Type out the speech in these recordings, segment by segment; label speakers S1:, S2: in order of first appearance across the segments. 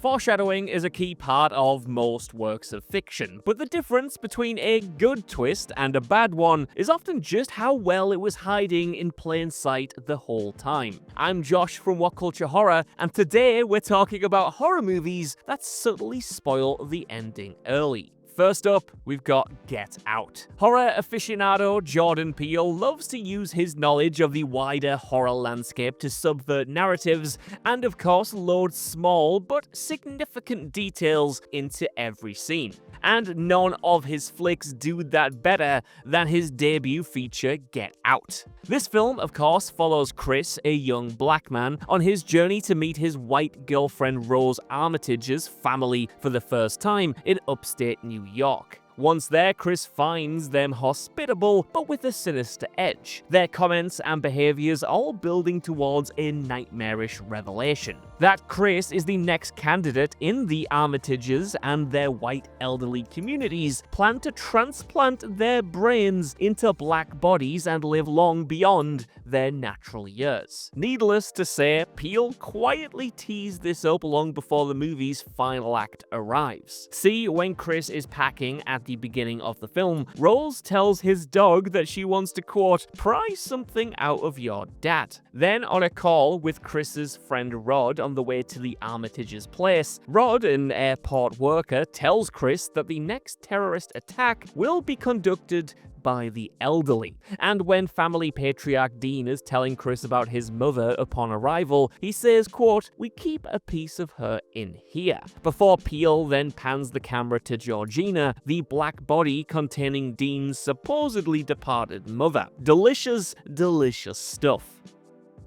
S1: Foreshadowing is a key part of most works of fiction, but the difference between a good twist and a bad one is often just how well it was hiding in plain sight the whole time. I'm Josh from What Culture Horror, and today we're talking about horror movies that subtly spoil the ending early. First up, we've got Get Out. Horror aficionado Jordan Peele loves to use his knowledge of the wider horror landscape to subvert narratives and, of course, load small but significant details into every scene. And none of his flicks do that better than his debut feature, Get Out. This film, of course, follows Chris, a young black man, on his journey to meet his white girlfriend Rose Armitage's family for the first time in upstate New York. Once there, Chris finds them hospitable, but with a sinister edge, their comments and behaviors all building towards a nightmarish revelation. That Chris is the next candidate in the Armitages and their white elderly communities plan to transplant their brains into black bodies and live long beyond their natural years. Needless to say, Peele quietly teased this up long before the movie's final act arrives. See, when Chris is packing at the beginning of the film, Rose tells his dog that she wants to, quote, pry something out of your dad. Then, on a call with Chris's friend Rod on the way to the Armitage's place, Rod, an airport worker, tells Chris that the next terrorist attack will be conducted by the elderly. And when family patriarch Dean is telling Chris about his mother upon arrival, he says, quote, we keep a piece of her in here. Before Peele then pans the camera to Georgina, the black body containing Dean's supposedly departed mother. Delicious, delicious stuff.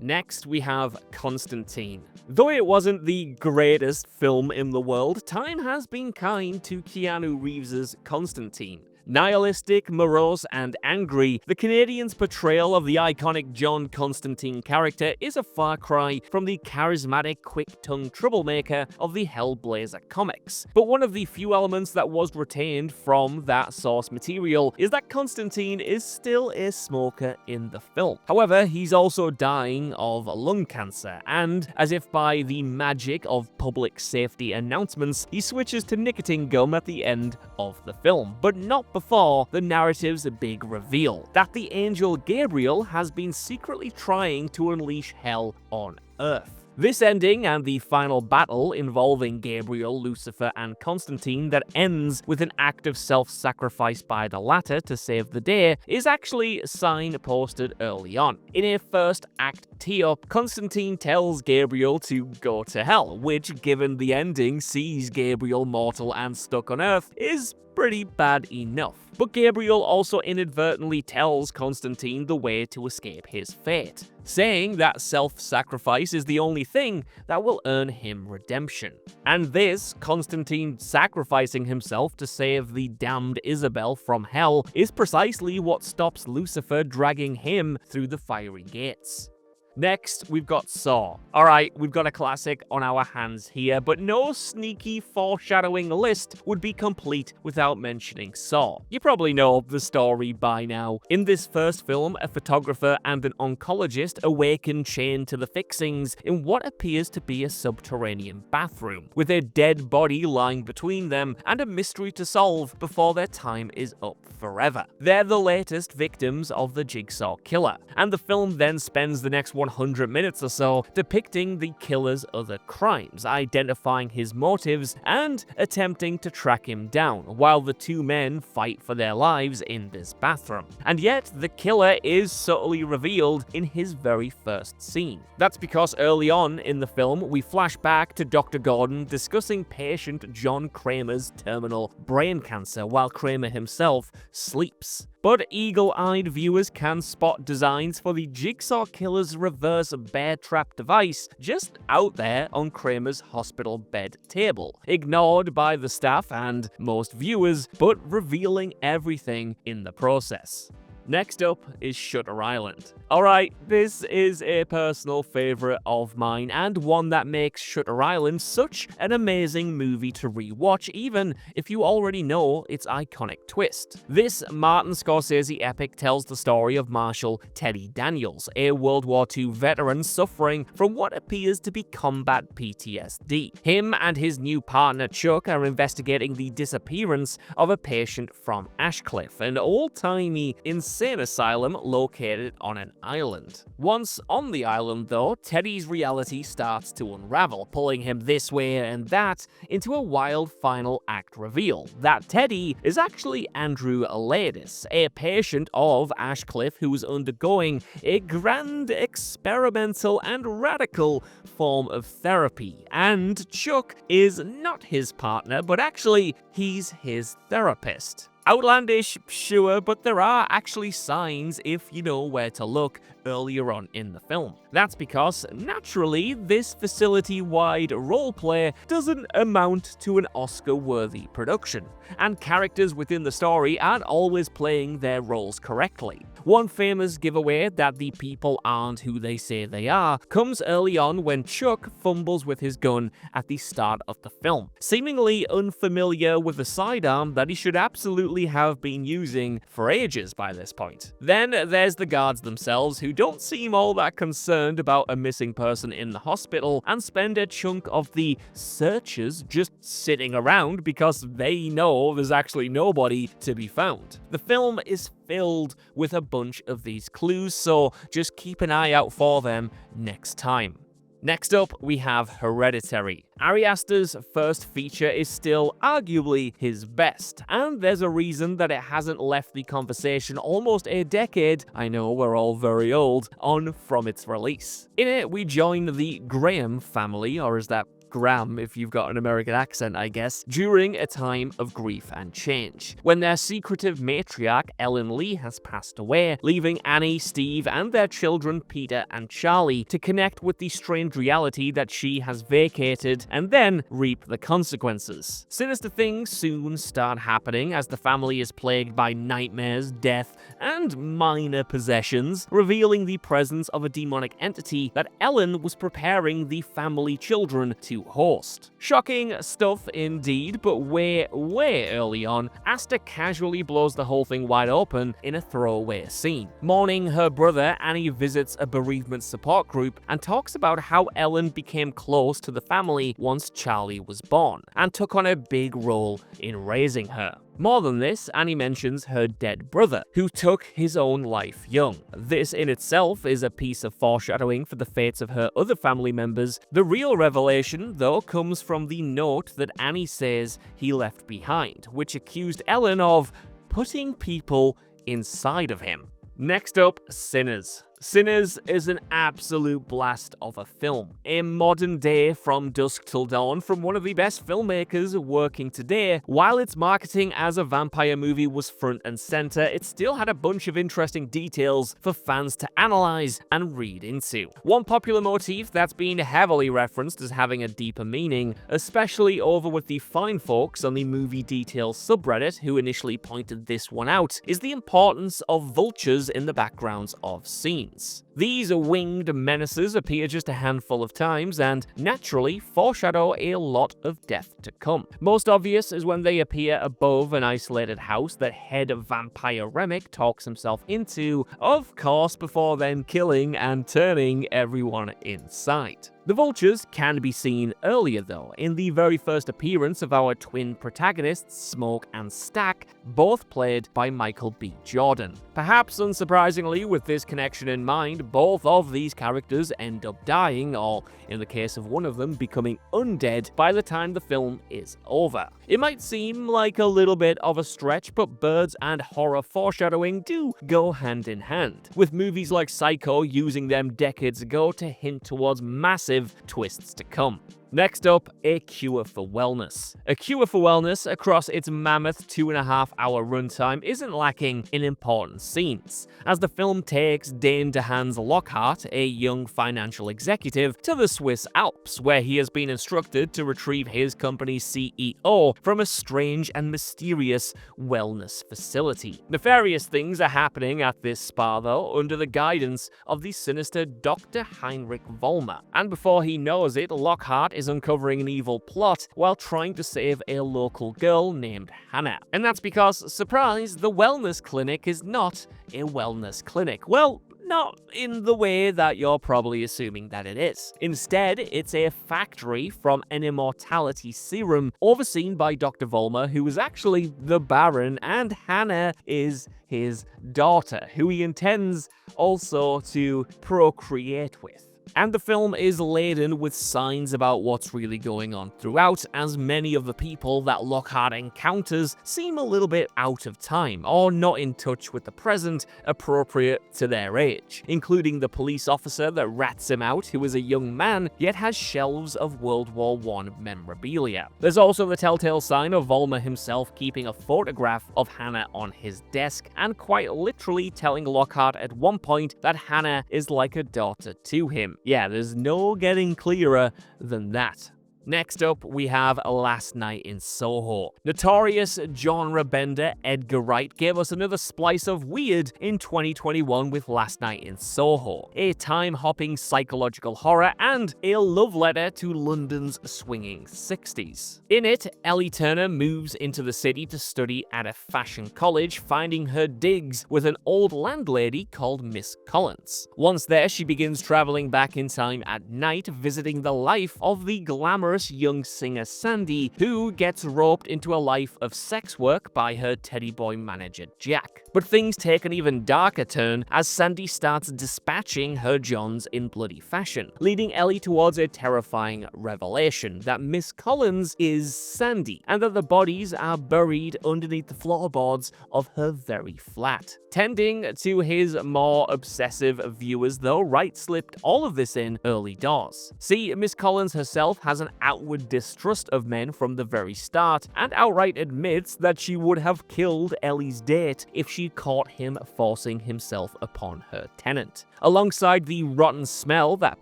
S1: Next, we have Constantine. Though it wasn't the greatest film in the world, time has been kind to Keanu Reeves' Constantine. Nihilistic, morose, and angry, the Canadian's portrayal of the iconic John Constantine character is a far cry from the charismatic, quick-tongued troublemaker of the Hellblazer comics. But one of the few elements that was retained from that source material is that Constantine is still a smoker in the film. However, he's also dying of lung cancer, and, as if by the magic of public safety announcements, he switches to nicotine gum at the end of the film, but not before the narrative's big reveal, that the angel Gabriel has been secretly trying to unleash hell on Earth. This ending and the final battle involving Gabriel, Lucifer, and Constantine that ends with an act of self-sacrifice by the latter to save the day is actually signposted early on. In a first act tee-up, Constantine tells Gabriel to go to hell, which, given the ending sees Gabriel mortal and stuck on Earth, is pretty bad enough. But Gabriel also inadvertently tells Constantine the way to escape his fate, saying that self-sacrifice is the only thing that will earn him redemption. And this, Constantine sacrificing himself to save the damned Isabel from hell, is precisely what stops Lucifer dragging him through the fiery gates. Next, we've got Saw. Alright, we've got a classic on our hands here, but no sneaky foreshadowing list would be complete without mentioning Saw. You probably know the story by now. In this first film, a photographer and an oncologist awaken chained to the fixings in what appears to be a subterranean bathroom, with a dead body lying between them and a mystery to solve before their time is up forever. They're the latest victims of the Jigsaw Killer, and the film then spends the next 100 minutes or so depicting the killer's other crimes, identifying his motives, and attempting to track him down, while the two men fight for their lives in this bathroom. And yet, the killer is subtly revealed in his very first scene. That's because early on in the film, we flash back to Dr. Gordon discussing patient John Kramer's terminal brain cancer while Kramer himself sleeps. But eagle-eyed viewers can spot designs for the Jigsaw Killer's reverse bear trap device just out there on Kramer's hospital bed table, ignored by the staff and most viewers, but revealing everything in the process. Next up is Shutter Island. Alright, this is a personal favourite of mine and one that makes Shutter Island such an amazing movie to rewatch even if you already know its iconic twist. This Martin Scorsese epic tells the story of Marshal Teddy Daniels, a World War II veteran suffering from what appears to be combat PTSD. Him and his new partner Chuck are investigating the disappearance of a patient from Ashcliff, an old-timey insane asylum located on an island. Once on the island though, Teddy's reality starts to unravel, pulling him this way and that into a wild final act reveal that Teddy is actually Andrew Aladis, a patient of Ashcliff who is undergoing a grand experimental and radical form of therapy, and Chuck is not his partner, but actually he's his therapist. Outlandish, sure, but there are actually signs if you know where to look earlier on in the film. That's because, naturally, this facility-wide roleplay doesn't amount to an Oscar-worthy production, and characters within the story aren't always playing their roles correctly. One famous giveaway that the people aren't who they say they are comes early on when Chuck fumbles with his gun at the start of the film, seemingly unfamiliar with the sidearm that he should absolutely have been using for ages by this point. Then there's the guards themselves, who don't seem all that concerned about a missing person in the hospital and spend a chunk of the searches just sitting around because they know there's actually nobody to be found. The film is filled with a bunch of these clues, so just keep an eye out for them next time. Next up, we have Hereditary. Ari Aster's first feature is still arguably his best, and there's a reason that it hasn't left the conversation almost a decade, I know we're all very old, on from its release. In it, we join the Graham family, or is that Graham if you've got an American accent, I guess, during a time of grief and change, when their secretive matriarch Ellen Lee has passed away, leaving Annie, Steve, and their children Peter and Charlie to connect with the strange reality that she has vacated and then reap the consequences. Sinister things soon start happening as the family is plagued by nightmares, death, and minor possessions, revealing the presence of a demonic entity that Ellen was preparing the family children to host. Shocking stuff indeed, but way early on, Aster casually blows the whole thing wide open in a throwaway scene. Mourning her brother, Annie visits a bereavement support group and talks about how Ellen became close to the family once Charlie was born, and took on a big role in raising her. More than this, Annie mentions her dead brother, who took his own life young. This in itself is a piece of foreshadowing for the fates of her other family members. The real revelation, though, comes from the note that Annie says he left behind, which accused Ellen of putting people inside of him. Next up, Sinners. Sinners is an absolute blast of a film. A modern day From Dusk Till Dawn from one of the best filmmakers working today. While its marketing as a vampire movie was front and center, it still had a bunch of interesting details for fans to analyze and read into. One popular motif that's been heavily referenced as having a deeper meaning, especially over with the fine folks on the Movie Details subreddit who initially pointed this one out, is the importance of vultures in the backgrounds of scenes. These winged menaces appear just a handful of times and, naturally, foreshadow a lot of death to come. Most obvious is when they appear above an isolated house that head vampire Remick talks himself into, of course, before then killing and turning everyone inside. The vultures can be seen earlier though, in the very first appearance of our twin protagonists, Smoke and Stack, both played by Michael B. Jordan. Perhaps unsurprisingly, with this connection in mind, both of these characters end up dying, or in the case of one of them, becoming undead by the time the film is over. It might seem like a little bit of a stretch, but birds and horror foreshadowing do go hand in hand, with movies like Psycho using them decades ago to hint towards massive twists to come. Next up, A Cure for Wellness. A Cure for Wellness, across its mammoth 2.5-hour runtime, isn't lacking in important scenes, as the film takes Dane DeHaan's Lockhart, a young financial executive, to the Swiss Alps, where he has been instructed to retrieve his company's CEO from a strange and mysterious wellness facility. Nefarious things are happening at this spa, though, under the guidance of the sinister Dr. Heinrich Vollmer, and before he knows it, Lockhart is uncovering an evil plot while trying to save a local girl named Hannah. And that's because, surprise, the wellness clinic is not a wellness clinic. Well, not in the way that you're probably assuming that it is. Instead, it's a factory from an immortality serum overseen by Dr. Vollmer, who is actually the Baron, and Hannah is his daughter, who he intends also to procreate with. And the film is laden with signs about what's really going on throughout, as many of the people that Lockhart encounters seem a little bit out of time, or not in touch with the present, appropriate to their age, including the police officer that rats him out, who is a young man, yet has shelves of World War I memorabilia. There's also the telltale sign of Vollmer himself keeping a photograph of Hannah on his desk, and quite literally telling Lockhart at one point that Hannah is like a daughter to him. Yeah, there's no getting clearer than that. Next up, we have Last Night in Soho. Notorious genre bender Edgar Wright gave us another splice of weird in 2021 with Last Night in Soho, a time-hopping psychological horror and a love letter to London's swinging 60s. In it, Ellie Turner moves into the city to study at a fashion college, finding her digs with an old landlady called Miss Collins. Once there, she begins traveling back in time at night, visiting the life of the glamorous young singer Sandy, who gets roped into a life of sex work by her teddy boy manager Jack. But things take an even darker turn as Sandy starts dispatching her Johns in bloody fashion, leading Ellie towards a terrifying revelation that Miss Collins is Sandy, and that the bodies are buried underneath the floorboards of her very flat. Tending to his more obsessive viewers, though, Wright slipped all of this in early doors. See, Miss Collins herself has an outward distrust of men from the very start, and outright admits that she would have killed Ellie's date if she'd caught him forcing himself upon her tenant. Alongside the rotten smell that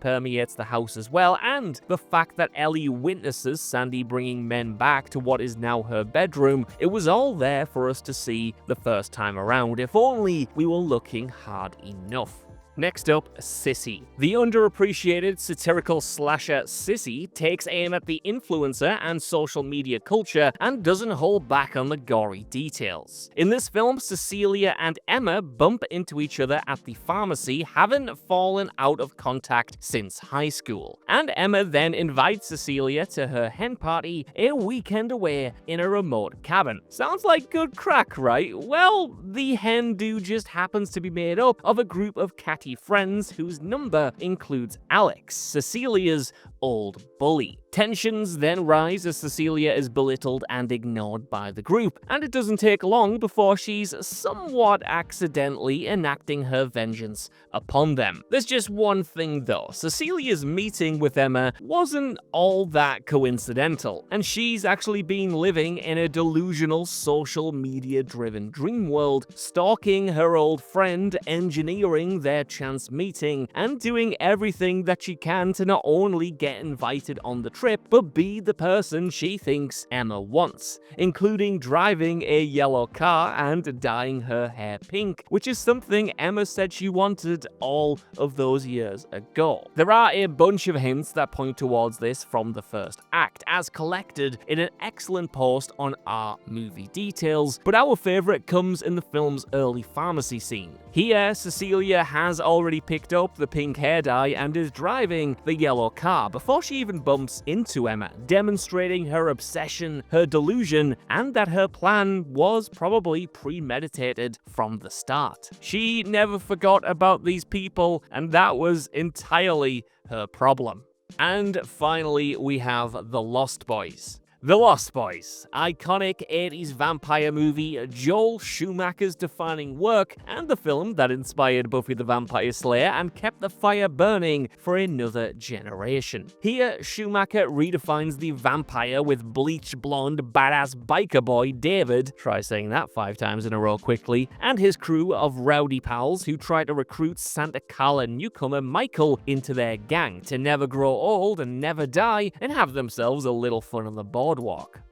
S1: permeates the house as well, and the fact that Ellie witnesses Sandy bringing men back to what is now her bedroom, it was all there for us to see the first time around, if only we were looking hard enough. Next up, Sissy. The underappreciated satirical slasher Sissy takes aim at the influencer and social media culture and doesn't hold back on the gory details. In this film, Cecilia and Emma bump into each other at the pharmacy, having fallen out of contact since high school. And Emma then invites Cecilia to her hen party a weekend away in a remote cabin. Sounds like good crack, right? Well, the hen do just happens to be made up of a group of catty friends whose number includes Alex, Cecilia's old bully. Tensions then rise as Cecilia is belittled and ignored by the group, and it doesn't take long before she's somewhat accidentally enacting her vengeance upon them. There's just one thing though, Cecilia's meeting with Emma wasn't all that coincidental, and she's actually been living in a delusional social media driven dream world, stalking her old friend, engineering their chance meeting, and doing everything that she can to not only get invited on the trip, but be the person she thinks Emma wants, including driving a yellow car and dyeing her hair pink, which is something Emma said she wanted all of those years ago. There are a bunch of hints that point towards this from the first act, as collected in an excellent post on our movie details, but our favorite comes in the film's early pharmacy scene. Here, Cecilia has already picked up the pink hair dye and is driving the yellow car before she even bumps into Emma, demonstrating her obsession, her delusion, and that her plan was probably premeditated from the start. She never forgot about these people, and that was entirely her problem. And finally, we have The Lost Boys. The Lost Boys, iconic 80s vampire movie, Joel Schumacher's defining work, and the film that inspired Buffy the Vampire Slayer and kept the fire burning for another generation. Here, Schumacher redefines the vampire with bleach blonde badass biker boy David, try saying that 5 times in a row quickly, and his crew of rowdy pals who try to recruit Santa Carla newcomer Michael into their gang to never grow old and never die and have themselves a little fun on the boardwalk.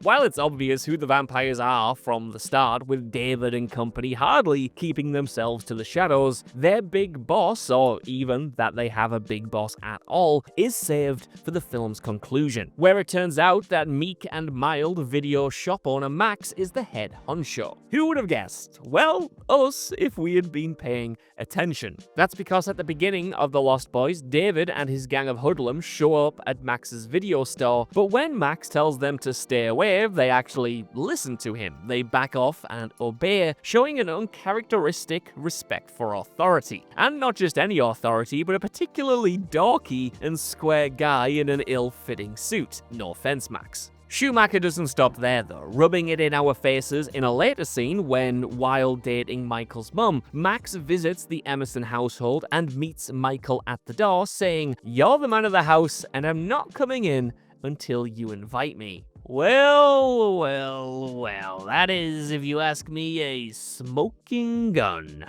S1: While it's obvious who the vampires are from the start, with David and company hardly keeping themselves to the shadows, their big boss, or even that they have a big boss at all, is saved for the film's conclusion, where it turns out that meek and mild video shop owner Max is the head honcho. Who would have guessed? Well, us, if we had been paying attention. That's because at the beginning of The Lost Boys, David and his gang of hoodlums show up at Max's video store, but when Max tells them to stay away, they actually listen to him. They back off and obey, showing an uncharacteristic respect for authority. And not just any authority, but a particularly dorky and square guy in an ill-fitting suit. No offense, Max. Schumacher doesn't stop there though, rubbing it in our faces in a later scene when, while dating Michael's mum, Max visits the Emerson household and meets Michael at the door saying, "You're the man of the house and I'm not coming in until you invite me." Well, that is, if you ask me, a smoking gun.